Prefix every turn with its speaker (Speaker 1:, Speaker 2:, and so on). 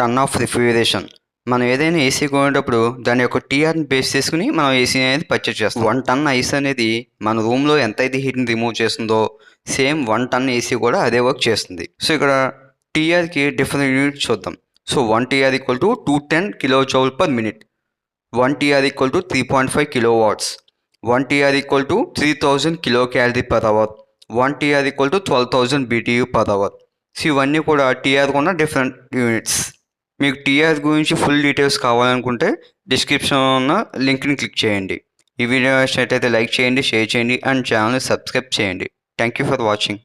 Speaker 1: Ton of refrigeration. మనం ఏదైనా AC కొనేటప్పుడు దాని యొక్క టీఆర్ని బేస్ చేసుకుని మనం ఏసీ అనేది పర్చేజ్ చేస్తాం. 1 టన్ ఐస్ అనేది మన రూమ్లో ఎంతైతే హీట్ని రిమూవ్ చేస్తుందో సేమ్ 1 టన్ ఏసీ కూడా అదే వర్క్ చేస్తుంది. సో ఇక్కడ టీఆర్కి డిఫరెంట్ యూనిట్స్ చూద్దాం. So 1 TR equal to 210 kilo joule per minute, 1 TR equal to 3.5 kilo watts, 1 TR equal to 3000 kilo calorie per hour, 1 TR equal to 12,000 BTU per hour. So ఇవన్నీ కూడా TR ఉన్న different units. మీకు TR గురించి full details కావాలనుకుంటే డిస్క్రిప్షన్లో ఉన్న లింక్ని click చేయండి. ఈ వీడియో నచ్చినట్లయితే లైక్ చేయండి, షేర్ చేయండి అండ్ ఛానల్ని సబ్స్క్రైబ్ చేయండి. Thank you for watching.